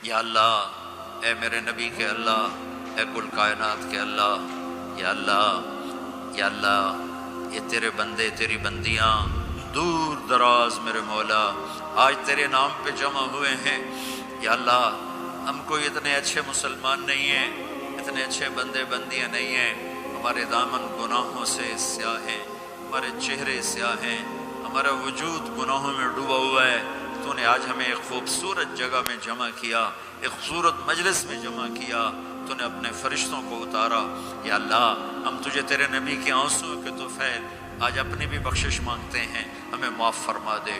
یا اللہ اے میرے نبی کے اللہ، اے کل کائنات کے اللہ، یا اللہ یا اللہ یہ تیرے بندے تیری بندیاں دور دراز میرے مولا آج تیرے نام پہ جمع ہوئے ہیں، یا اللہ ہم کوئی اتنے اچھے مسلمان نہیں ہیں، اتنے اچھے بندے بندیاں نہیں ہیں، ہمارے دامن گناہوں سے سیاہ ہیں، ہمارے چہرے سیاہ ہیں، ہمارا وجود گناہوں میں ڈوبا ہوا ہے۔ تو نے آج ہمیں ایک خوبصورت جگہ میں جمع کیا، ایک خوبصورت مجلس میں جمع کیا، تو نے اپنے فرشتوں کو اتارا۔ یا اللہ ہم تجھے تیرے نبی کے آنسوں کے طفیل آج اپنی بھی بخشش مانگتے ہیں، ہمیں معاف فرما دے،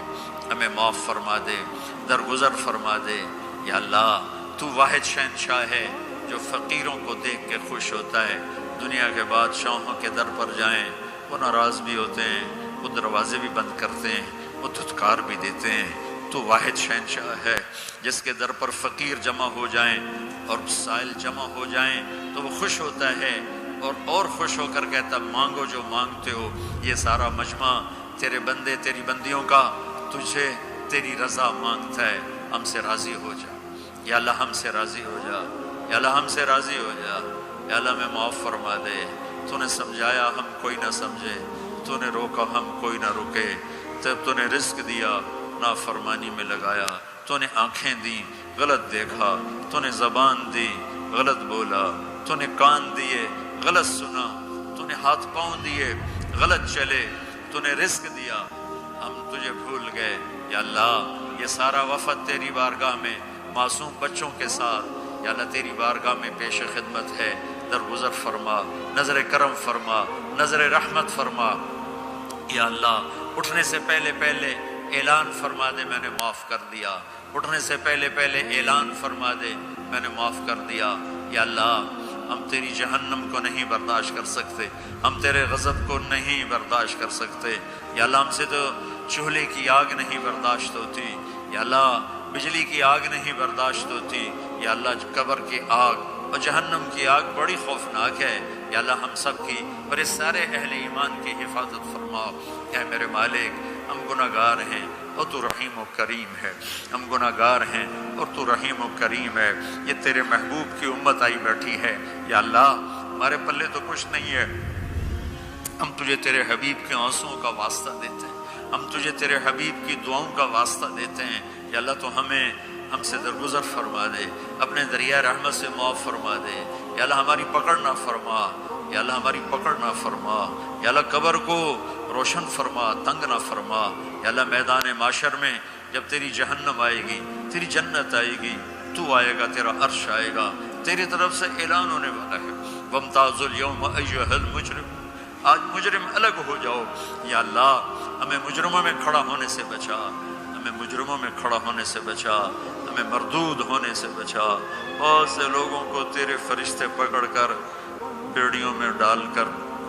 ہمیں معاف فرما دے، درگزر فرما دے۔ یا اللہ تو واحد شہنشاہ ہے جو فقیروں کو دیکھ کے خوش ہوتا ہے۔ دنیا کے بادشاہوں کے در پر جائیں وہ ناراض بھی ہوتے ہیں، وہ دروازے بھی بند کرتے ہیں، وہ دھتکار بھی دیتے ہیں۔ تو واحد شہنشاہ ہے جس کے در پر فقیر جمع ہو جائیں اور سائل جمع ہو جائیں تو وہ خوش ہوتا ہے اور خوش ہو کر کہتا مانگو جو مانگتے ہو۔ یہ سارا مجمع تیرے بندے تیری بندیوں کا تجھے تیری رضا مانگتا ہے، ہم سے راضی ہو جا یا اللہ، ہم سے راضی ہو جا یا اللہ، ہم سے راضی ہو جا یا اللہ، میں معاف فرما دے۔ تو نے سمجھایا ہم کوئی نہ سمجھے، تو نے روکا ہم کوئی نہ رکے، جب تو نے رزق دیا نافرمانی میں لگایا، تو نے آنکھیں دیں غلط دیکھا، تو نے زبان دی غلط بولا، تو نے کان دیے غلط سنا، تو نے ہاتھ پاؤں دیے غلط چلے، تو نے رزق دیا ہم تجھے بھول گئے۔ یا اللہ یہ سارا وفد تیری بارگاہ میں معصوم بچوں کے ساتھ یا اللہ تیری بارگاہ میں پیش خدمت ہے، درگزر فرما، نظر کرم فرما، نظر رحمت فرما۔ یا اللہ اٹھنے سے پہلے پہلے اعلان فرما دے میں نے معاف کر دیا، اٹھنے سے پہلے پہلے اعلان فرما دے میں نے معاف کر دیا۔ یا اللہ ہم تیری جہنم کو نہیں برداشت کر سکتے، ہم تیرے غضب کو نہیں برداشت کر سکتے۔ یا اللہ ہم سے تو چولہے کی آگ نہیں برداشت ہوتی، یا اللہ بجلی کی آگ نہیں برداشت ہوتی، یا اللہ قبر کی آگ اور جہنم کی آگ بڑی خوفناک ہے۔ یا اللہ ہم سب کی اور اس سارے اہل ایمان کی حفاظت فرما۔ اے میرے مالک ہم گناہ گار ہیں اور تو رحیم و کریم ہے، ہم گناہ گار ہیں اور تو رحیم و کریم ہے۔ یہ تیرے محبوب کی امت آئی بیٹھی ہے، یا اللہ ہمارے پلے تو کچھ نہیں ہے، ہم تجھے تیرے حبیب کے آنسوؤں کا واسطہ دیتے ہیں، ہم تجھے تیرے حبیب کی دعاؤں کا واسطہ دیتے ہیں۔ یا اللہ تو ہم سے درگزر فرما دے، اپنے دریائے رحمت سے معاف فرما دے۔ یا اللہ ہماری پکڑ نہ فرما، یا اللہ ہماری پکڑ نہ فرما، یا اللہ قبر کو روشن فرما، تنگ نہ فرما۔ یا اللہ میدان معاشر میں جب تیری جہنم آئے گی، تیری جنت آئے گی، تو آئے گا، تیرا عرش آئے گا، تیری طرف سے اعلان ہونے والا ہے وَامْتَازُوا الْيَوْمَ أَيُّهَا الْمُجْرِمُونَ، آج مجرم الگ ہو جاؤ۔ یا اللہ ہمیں مجرموں میں کھڑا ہونے سے بچا، ہمیں مجرموں میں کھڑا ہونے سے بچا، ہمیں مردود ہونے سے بچا۔ بہت سے لوگوں کو تیرے فرشتے پکڑ کر بیڑیوں میں ڈال کر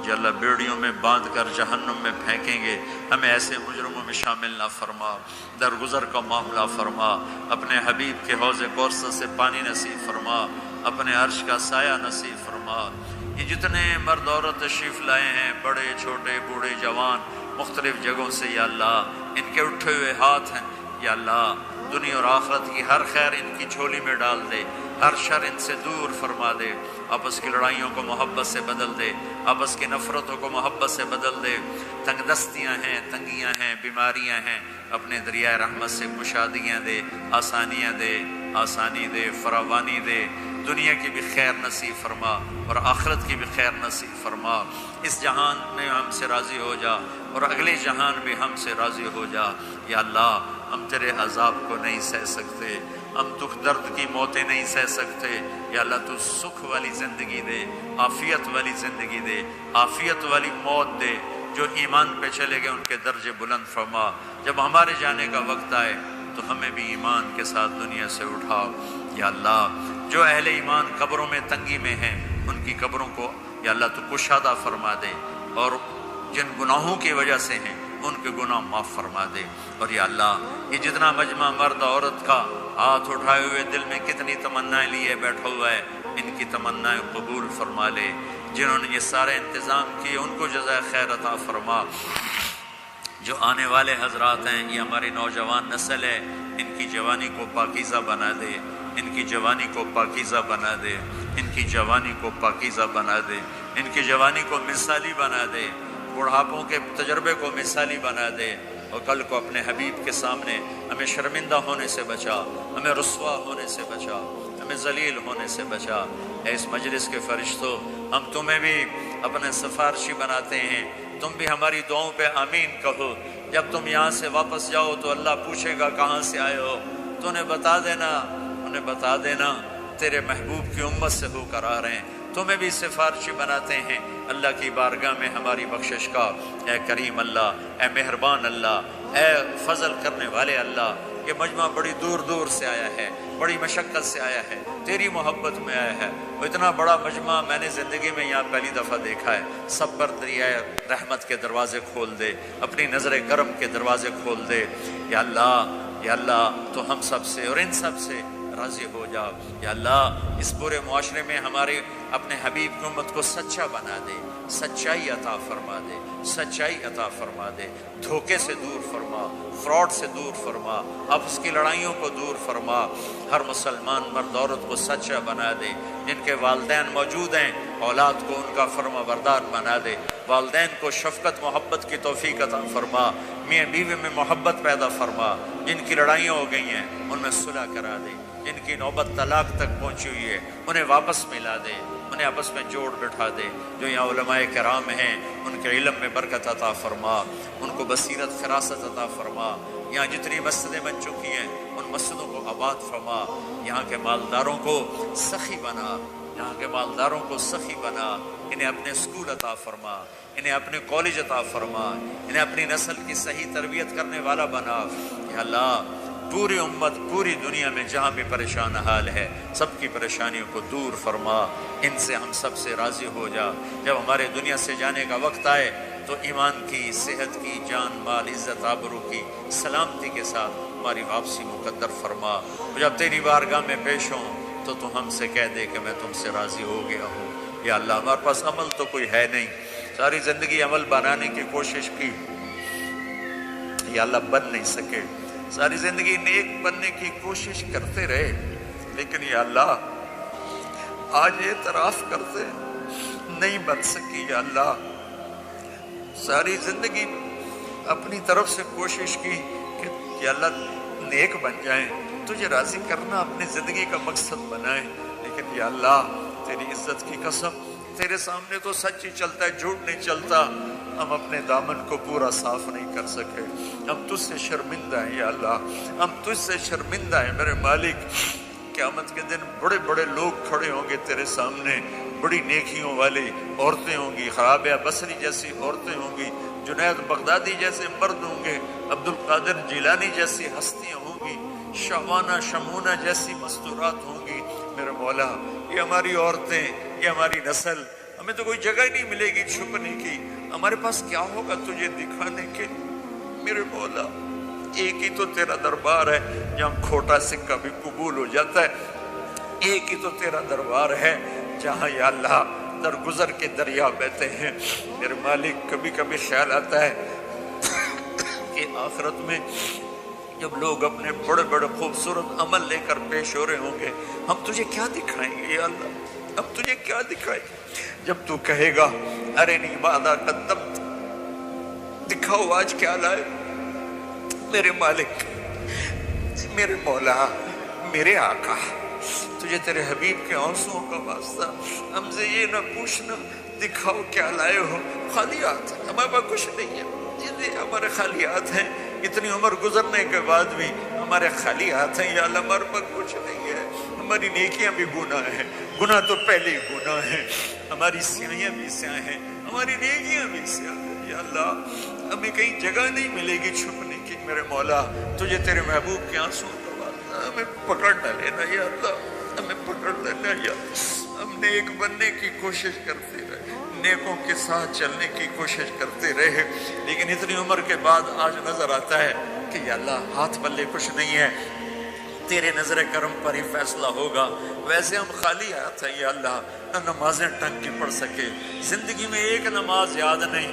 یا اللہ بیڑیوں میں باندھ کر جہنم میں پھینکیں گے، ہمیں ایسے مجرموں میں شامل نہ فرما۔ درگزر کا معاملہ فرما، اپنے حبیب کے حوض کوثر سے پانی نصیب فرما، اپنے عرش کا سایہ نصیب فرما۔ یہ جتنے مرد عورت تشریف لائے ہیں، بڑے چھوٹے بوڑھے جوان مختلف جگہوں سے، یا اللہ ان کے اٹھے ہوئے ہاتھ ہیں، یا اللہ دنیا اور آخرت کی ہر خیر ان کی جھولی میں ڈال دے، ہر شر ان سے دور فرما دے، آپس کی لڑائیوں کو محبت سے بدل دے، آپس کی نفرتوں کو محبت سے بدل دے۔ تنگ دستیاں ہیں، تنگیاں ہیں، بیماریاں ہیں، اپنے دریائے رحمت سے کشادگیاں دے، آسانیاں دے، آسانی دے، فراوانی دے۔ دنیا کی بھی خیر نصیب فرما اور آخرت کی بھی خیر نصیب فرما۔ اس جہان میں ہم سے راضی ہو جا اور اگلے جہان میں ہم سے راضی ہو جا۔ یا اللہ ہم تیرے عذاب کو نہیں سہ سکتے، ہم دکھ درد کی موتیں نہیں سہ سکتے۔ یا اللہ تو سکھ والی زندگی دے، عافیت والی زندگی دے، عافیت والی موت دے۔ جو ایمان پہ چلے گئے ان کے درجے بلند فرما۔ جب ہمارے جانے کا وقت آئے تو ہمیں بھی ایمان کے ساتھ دنیا سے اٹھا۔ یا اللہ جو اہل ایمان قبروں میں تنگی میں ہیں ان کی قبروں کو یا اللہ تو کشادہ فرما دے، اور جن گناہوں کی وجہ سے ہیں ان کے گناہ معاف فرما دے۔ اور یا اللہ یہ جتنا مجمع مرد عورت کا ہاتھ اٹھائے ہوئے دل میں کتنی تمنائیں لیے بیٹھا ہوا ہے، ان کی تمنائیں قبول فرما لے۔ جنہوں نے یہ سارے انتظام کیے ان کو جزائے خیر عطا فرما۔ جو آنے والے حضرات ہیں، یہ ہماری نوجوان نسل ہے، ان کی جوانی کو پاکیزہ بنا دے، ان کی جوانی کو پاکیزہ بنا دے، ان کی جوانی کو پاکیزہ بنا دے، ان کی جوانی کو مثالی بنا دے، بڑھاپوں کے تجربے کو مثالی بنا دے، اور کل کو اپنے حبیب کے سامنے ہمیں شرمندہ ہونے سے بچا، ہمیں رسوا ہونے سے بچا، ہمیں ذلیل ہونے سے بچا۔ اے اس مجلس کے فرشتوں، ہم تمہیں بھی اپنے سفارشی بناتے ہیں، تم بھی ہماری دعاؤں پہ آمین کہو۔ جب تم یہاں سے واپس جاؤ تو اللہ پوچھے گا کہاں سے آئے ہو، تو انہیں بتا دینا، انہیں بتا دینا تیرے محبوب کی امت سے ہو کر آ رہے ہیں۔ تمہیں بھی سفارشی بناتے ہیں اللہ کی بارگاہ میں ہماری بخشش کا۔ اے کریم اللہ، اے مہربان اللہ، اے فضل کرنے والے اللہ، یہ مجمع بڑی دور دور سے آیا ہے، بڑی مشقت سے آیا ہے، تیری محبت میں آیا ہے۔ وہ اتنا بڑا مجمع میں نے زندگی میں یہاں پہلی دفعہ دیکھا ہے۔ سب پر دریائے رحمت کے دروازے کھول دے، اپنی نظر کرم کے دروازے کھول دے۔ یا اللہ، یا اللہ، تو ہم سب سے اور ان سب سے راضی ہو جا۔ یا اللہ، اس پورے معاشرے میں ہمارے اپنے حبیب کی امت کو سچا بنا دے، سچائی عطا فرما دے، سچائی عطا فرما دے، دھوکے سے دور فرما، فراڈ سے دور فرما، آپس کی لڑائیوں کو دور فرما۔ ہر مسلمان مرد عورت کو سچا بنا دے، جن کے والدین موجود ہیں اولاد کو ان کا فرما بردار بنا دے، والدین کو شفقت محبت کی توفیق عطا فرما، میاں بیوی میں محبت پیدا فرما، جن کی لڑائیاں ہو گئی ہیں ان میں صلح کرا دے، جن کی نوبت طلاق تک پہنچی ہوئی ہے انہیں واپس ملا دے، انہیں آپس میں جوڑ بٹھا دے۔ جو یہاں علماء کرام ہیں ان کے علم میں برکت عطا فرما، ان کو بصیرت فراست عطا فرما۔ یہاں جتنی مسجدیں بن چکی ہیں ان مسجدوں کو آباد فرما، یہاں کے مالداروں کو سخی بنا، یہاں کے مالداروں کو سخی بنا، انہیں اپنے اسکول عطا فرما، انہیں اپنے کالج عطا فرما، انہیں اپنی نسل کی صحیح تربیت کرنے والا بنا۔ یا اللہ، پوری امت پوری دنیا میں جہاں بھی پریشان حال ہے سب کی پریشانیوں کو دور فرما، ان سے ہم سب سے راضی ہو جا۔ جب ہمارے دنیا سے جانے کا وقت آئے تو ایمان کی، صحت کی، جان مال عزت آبرو کی سلامتی کے ساتھ ہماری واپسی مقدر فرما۔ جب تیری بارگاہ میں پیش ہوں تو ہم سے کہہ دے کہ میں تم سے راضی ہو گیا ہوں۔ یا اللہ، ہمارے پاس عمل تو کوئی ہے نہیں، ساری زندگی عمل بنانے کی کوشش کی، یا اللہ بن نہیں سکے، ساری زندگی نیک بننے کی کوشش کرتے رہے، لیکن یا اللہ آج اعتراف کرتے نہیں بن سکی۔ یا اللہ، ساری زندگی اپنی طرف سے کوشش کی کہ یا اللہ نیک بن جائیں، تجھے راضی کرنا اپنی زندگی کا مقصد بنائیں، لیکن یا اللہ تیری عزت کی قسم تیرے سامنے تو سچ ہی چلتا ہے، جھوٹ نہیں چلتا۔ ہم اپنے دامن کو پورا صاف نہیں کر سکے، ہم تجھ سے شرمندہ ہیں۔ یا اللہ، ہم تجھ سے شرمندہ ہیں میرے مالک۔ قیامت کے دن بڑے بڑے لوگ کھڑے ہوں گے تیرے سامنے، بڑی نیکیوں والی عورتیں ہوں گی، رابعہ بصری جیسی عورتیں ہوں گی، جنید بغدادی جیسے مرد ہوں گے، عبد القادر جیلانی جیسی ہستیاں ہوں گی، شعبانہ شمونہ جیسی مستورات ہوں گی۔ میرے مولا، یہ ہماری عورتیں، یہ ہماری نسل، ہمیں تو کوئی جگہ ہی نہیں ملے گی چھپنے کی، ہمارے پاس کیا ہوگا تجھے دکھانے کے؟ میرے مولا، ایک ہی تو تیرا دربار ہے جہاں کھوٹا سکہ بھی قبول ہو جاتا ہے، ایک ہی تو تیرا دربار ہے جہاں یا اللہ درگزر کے دریا بہتے ہیں۔ میرے مالک، کبھی کبھی خیال آتا ہے کہ آخرت میں جب لوگ اپنے بڑے بڑے خوبصورت عمل لے کر پیش ہو رہے ہوں گے، ہم تجھے کیا دکھائیں گے یا اللہ؟ ہم تجھے کیا دکھائیں گے جب تو کہے گا ارنی ماذا قدمت، دکھاؤ آج کیا لائے؟ میرے مالک، میرے مولا، میرے آقا، تجھے تیرے حبیب کے آنسوؤں کا واسطہ ہم سے یہ نہ پوچھنا دکھاؤ کیا لائے ہو، خالی ہاتھ، ہمارے پاس کچھ نہیں ہے، یہ ہمارے خالی ہاتھ ہیں، اتنی عمر گزرنے کے بعد بھی ہمارے خالی ہاتھ ہیں۔ یا اللہ، ہمارے پاس کچھ نہیں ہے، ہماری نیکیاں بھی گناہ ہیں، گناہ تو پہلے ہی گناہ ہیں، ہماری سیاہیاں بھی سیاہ ہیں، ہماری نیکیاں بھی سیاہ ہیں۔ یا اللہ، ہمیں کہیں جگہ نہیں ملے گی چھپنے کی۔ میرے مولا، تجھے تیرے محبوب کے آنسوؤں کا واسطہ ہمیں پکڑ نہ لینا یا اللہ، ہمیں پکڑ لینا یا ہم نیک بننے کی کوشش کرتے رہے، نیکوں کے ساتھ چلنے کی کوشش کرتے رہے، لیکن اتنی عمر کے بعد آج نظر آتا ہے کہ یا اللہ ہاتھ پلے کچھ نہیں ہے، تیرے نظر کرم پر ہی فیصلہ ہوگا۔ ویسے ہم خالی ہاتھ ہیں یا اللہ، نہ نمازیں ٹنگ کی پڑھ سکے، زندگی میں ایک نماز یاد نہیں،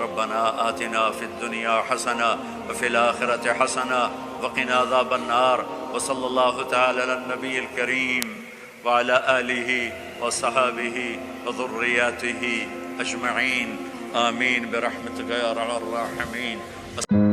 ربنا آتنا فی الدنیا حسنہ وفی الآخرۃ حسنہ وقنا عذاب النار. وصلی اللہ تعالی علی النبی الکریم وعلی آلہ وصحابہ وذریاتہ اجمعین. آمین برحمتک یا ارحم الراحمین.